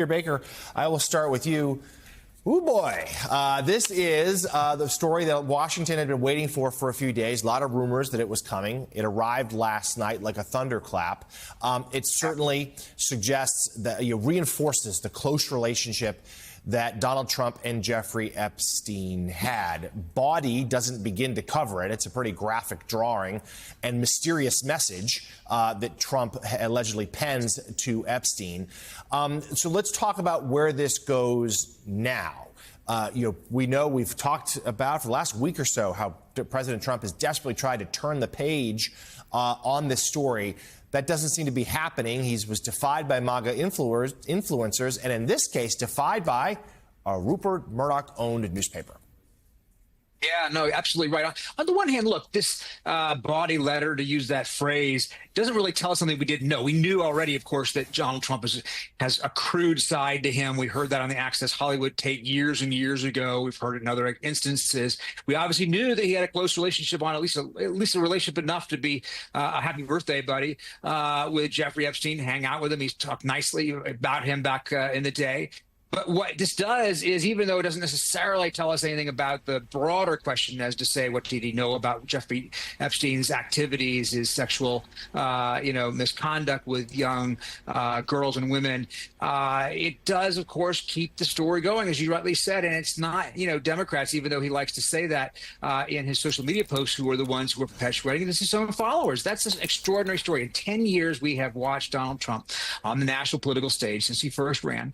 Baker, I will start with you. Oh boy, this is the story that Washington had been waiting for a few days. A lot of rumors that it was coming. It arrived last night like a thunderclap. It certainly suggests that reinforces the close relationship that Donald Trump and Jeffrey Epstein had. Body doesn't begin to cover it. It's a pretty graphic drawing and mysterious message that Trump allegedly pens to Epstein. So let's talk about where this goes now. We know we've talked about for the last week or so how President Trump has desperately tried to turn the page on this story. That doesn't seem to be happening. He was defied by MAGA influencers, and in this case, defied by a Rupert Murdoch-owned newspaper. Yeah, no, absolutely right. On the one hand, look, this body letter, to use that phrase, doesn't really tell us something we didn't know. We knew already, of course, that Donald Trump has a crude side to him. We heard that on the Access Hollywood tape years and years ago. We've heard it in other instances. We obviously knew that he had a close relationship at least a relationship enough to be a happy birthday buddy with Jeffrey Epstein, hang out with him. He's talked nicely about him back in the day. But what this does is, even though it doesn't necessarily tell us anything about the broader question as to say what did he know about Jeffrey Epstein's activities, his sexual, misconduct with young girls and women, it does, of course, keep the story going, as you rightly said. And it's not, Democrats, even though he likes to say that in his social media posts, who are the ones who are perpetuating this, his own followers. That's an extraordinary story. In 10 years, we have watched Donald Trump on the national political stage since he first ran.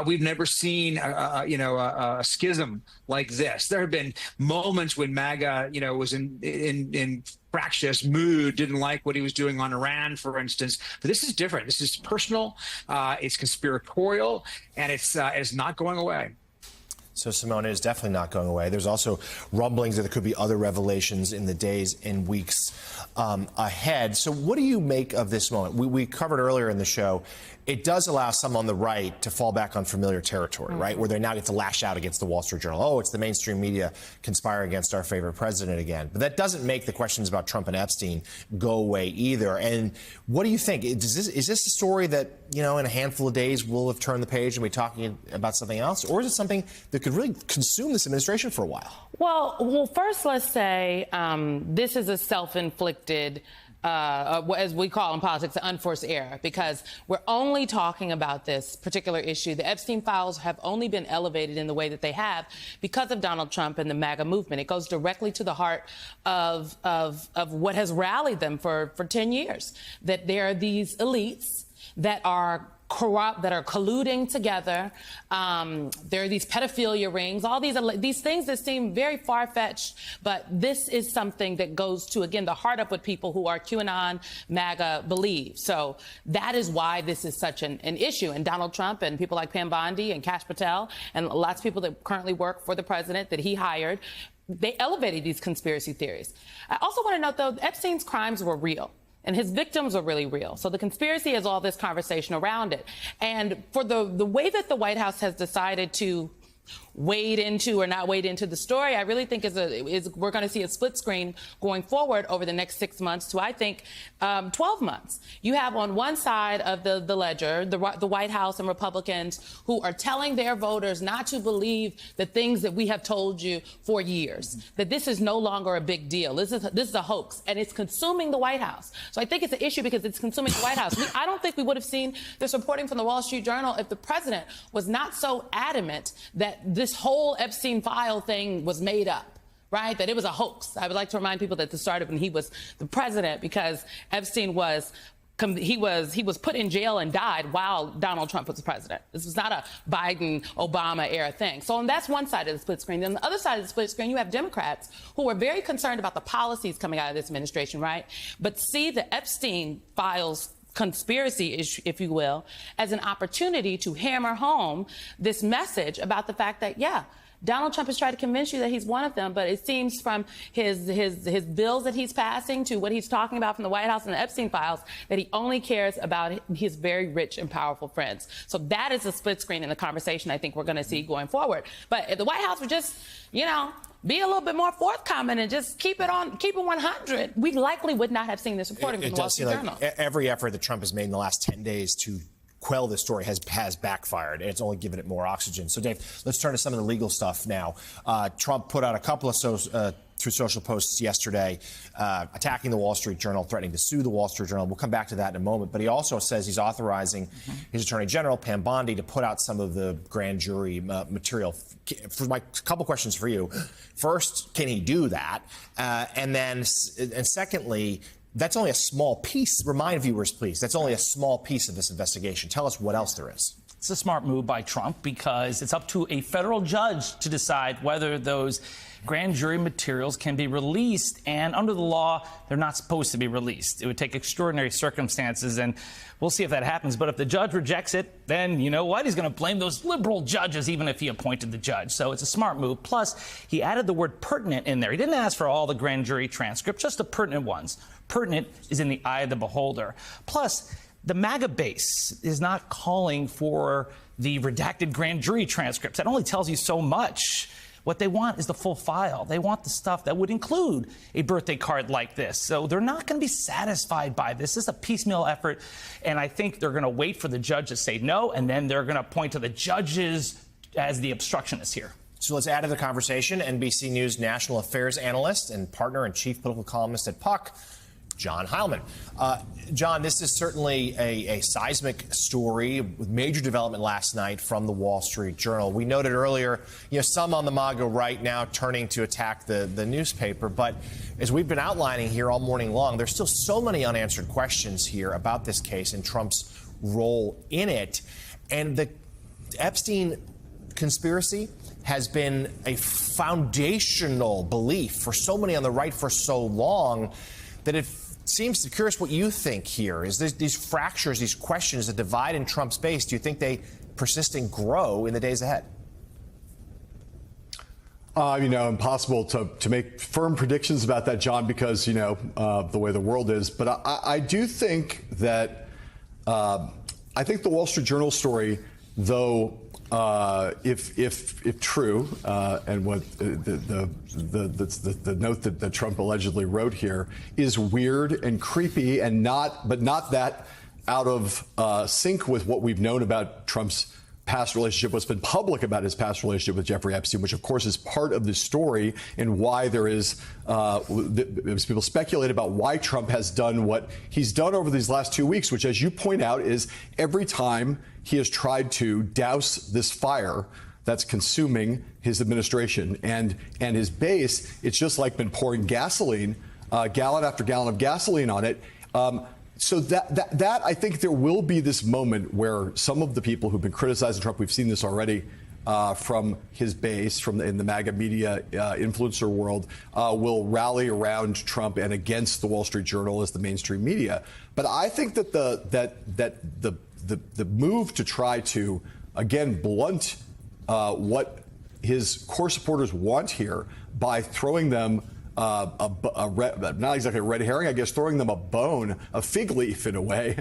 We've never seen a schism like this. There have been moments when MAGA was in fractious mood, didn't like what he was doing on Iran, for instance. But this is different. This is personal, it's conspiratorial, and it's not going away. So, Simone, it is definitely not going away. There's also rumblings that there could be other revelations in the days and weeks ahead. So what do you make of this moment? We covered earlier in the show, it does allow some on the right to fall back on familiar territory, right? Where they now get to lash out against the Wall Street Journal. Oh, it's the mainstream media conspiring against our favorite president again. But that doesn't make the questions about Trump and Epstein go away either. And what do you think? Is this a story that, in a handful of days we'll have turned the page and be talking about something else? Or is it something that could really consume this administration for a while? Well, first let's say this is a self-inflicted, as we call in politics, an unforced error, because we're only talking about this particular issue. The Epstein files have only been elevated in the way that they have because of Donald Trump and the MAGA movement. It goes directly to the heart of what has rallied them for 10 years, that there are these elites that are corrupt, that are colluding together. There are these pedophilia rings, all these things that seem very far-fetched, but this is something that goes to, again, the heart of what people who are QAnon, MAGA believe. So that is why this is such an issue. And Donald Trump and people like Pam Bondi and Kash Patel and lots of people that currently work for the president that he hired, they elevated these conspiracy theories. I also want to note, though, Epstein's crimes were real. And his victims are really real. So the conspiracy has all this conversation around it. And for the way that the White House has decided to wade into or not wade into the story, I really think we're going to see a split screen going forward over the next 6 months to, I think, 12 months. You have on one side of the ledger, the White House and Republicans who are telling their voters not to believe the things that we have told you for years, that this is no longer a big deal. This is a hoax, and it's consuming the White House. So I think it's an issue because it's consuming the White House. I don't think we would have seen this reporting from the Wall Street Journal if the president was not so adamant that this whole Epstein file thing was made up, right? That it was a hoax. I would like to remind people that this started when he was the president, because Epstein was he was put in jail and died while Donald Trump was the president. This was not a Biden-Obama era thing. So that's one side of the split screen. Then on the other side of the split screen, you have Democrats who are very concerned about the policies coming out of this administration, right? But see the Epstein files conspiracy, if you will, as an opportunity to hammer home this message about the fact that, yeah, Donald Trump has tried to convince you that he's one of them, but it seems from his bills that he's passing to what he's talking about from the White House and the Epstein files that he only cares about his very rich and powerful friends. So that is a split screen in the conversation I think we're going to see going forward. But if the White House would just, be a little bit more forthcoming and just keep it 100, we likely would not have seen this reporting from the Wall Street Journal. Every effort that Trump has made in the last 10 days to quell this story has backfired, and it's only given it more oxygen. So, Dave, let's turn to some of the legal stuff now. Trump put out a couple of through social posts yesterday, attacking the Wall Street Journal, threatening to sue the Wall Street Journal. We'll come back to that in a moment. But he also says he's authorizing his Attorney General, Pam Bondi, to put out some of the grand jury material. For my couple questions for you. First, can he do that? And secondly, that's only a small piece. Remind viewers, please, that's only a small piece of this investigation. Tell us what else there is. It's a smart move by Trump because it's up to a federal judge to decide whether those grand jury materials can be released. And under the law, they're not supposed to be released. It would take extraordinary circumstances, and we'll see if that happens. But if the judge rejects it, then you know what? He's going to blame those liberal judges, even if he appointed the judge. So it's a smart move. Plus, he added the word pertinent in there. He didn't ask for all the grand jury transcripts, just the pertinent ones. Pertinent is in the eye of the beholder. Plus, the MAGA base is not calling for the redacted grand jury transcripts. That only tells you so much. What they want is the full file. They want the stuff that would include a birthday card like this. So they're not going to be satisfied by this. This is a piecemeal effort, and I think they're going to wait for the judge to say no, and then they're going to point to the judges as the obstructionists here. So let's add to the conversation NBC News national affairs analyst and partner and chief political columnist at Puck, John Heilemann. John, this is certainly a seismic story with major development last night from the Wall Street Journal. We noted earlier, some on the MAGA right now turning to attack the newspaper. But as we've been outlining here all morning long, there's still so many unanswered questions here about this case and Trump's role in it. And the Epstein conspiracy has been a foundational belief for so many on the right for so long that it seems curious what you think here. Is these fractures, these questions, the divide in Trump's base, do you think they persist and grow in the days ahead? Impossible to make firm predictions about that, John, because, the way the world is. But I do think that I think the Wall Street Journal story, though, if true, and what the note that Trump allegedly wrote here is weird and creepy and not that out of sync with what we've known about Trump's past relationship, what's been public about his past relationship with Jeffrey Epstein, which of course is part of the story and why there is people speculate about why Trump has done what he's done over these last 2 weeks, which, as you point out, is every time he has tried to douse this fire that's consuming his administration and his base, it's just like been pouring gasoline, gallon after gallon of gasoline on it. So that I think there will be this moment where some of the people who've been criticizing Trump, we've seen this already from his base, in the MAGA media influencer world, will rally around Trump and against the Wall Street Journal as the mainstream media. But I think that the move to try to again blunt what his core supporters want here by throwing them not exactly a red herring, I guess, throwing them a bone, a fig leaf in a way,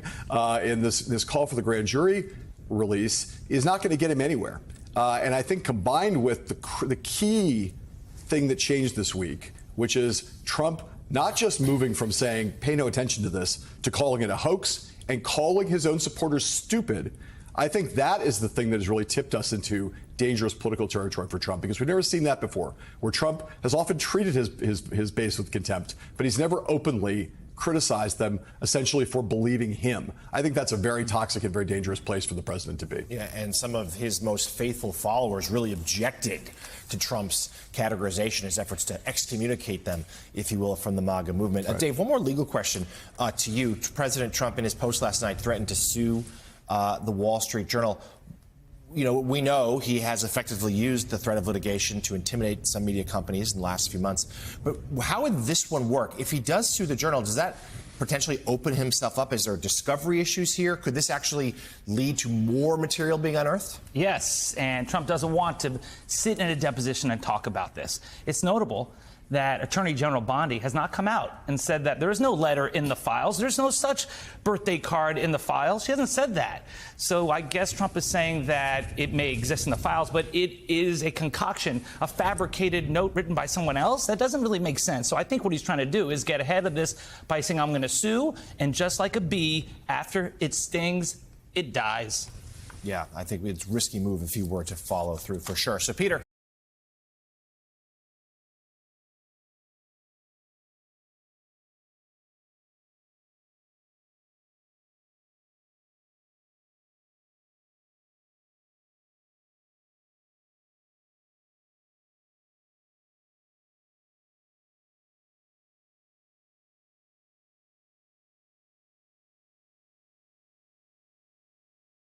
in this call for the grand jury release is not going to get him anywhere. And I think combined with the key thing that changed this week, which is Trump not just moving from saying, pay no attention to this, to calling it a hoax and calling his own supporters stupid, I think that is the thing that has really tipped us into dangerous political territory for Trump, because we've never seen that before, where Trump has often treated his base with contempt, but he's never openly criticized them essentially for believing him. I think that's a very toxic and very dangerous place for the president to be. Yeah, and some of his most faithful followers really objected to Trump's categorization, his efforts to excommunicate them, if you will, from the MAGA movement. Right. Dave, one more legal question to you. President Trump, in his post last night, threatened to sue the Wall Street Journal. We know he has effectively used the threat of litigation to intimidate some media companies in the last few months. But how would this one work? If he does sue the Journal, does that potentially open himself up? Is there discovery issues here? Could this actually lead to more material being unearthed? Yes, and Trump doesn't want to sit in a deposition and talk about this. It's notable that Attorney General Bondi has not come out and said that there is no letter in the files. There's no such birthday card in the files. She hasn't said that. So I guess Trump is saying that it may exist in the files, but it is a concoction, a fabricated note written by someone else. That doesn't really make sense. So I think what he's trying to do is get ahead of this by saying, I'm going to sue, and just like a bee, after it stings, it dies. Yeah, I think it's a risky move if he were to follow through for sure. So, Peter.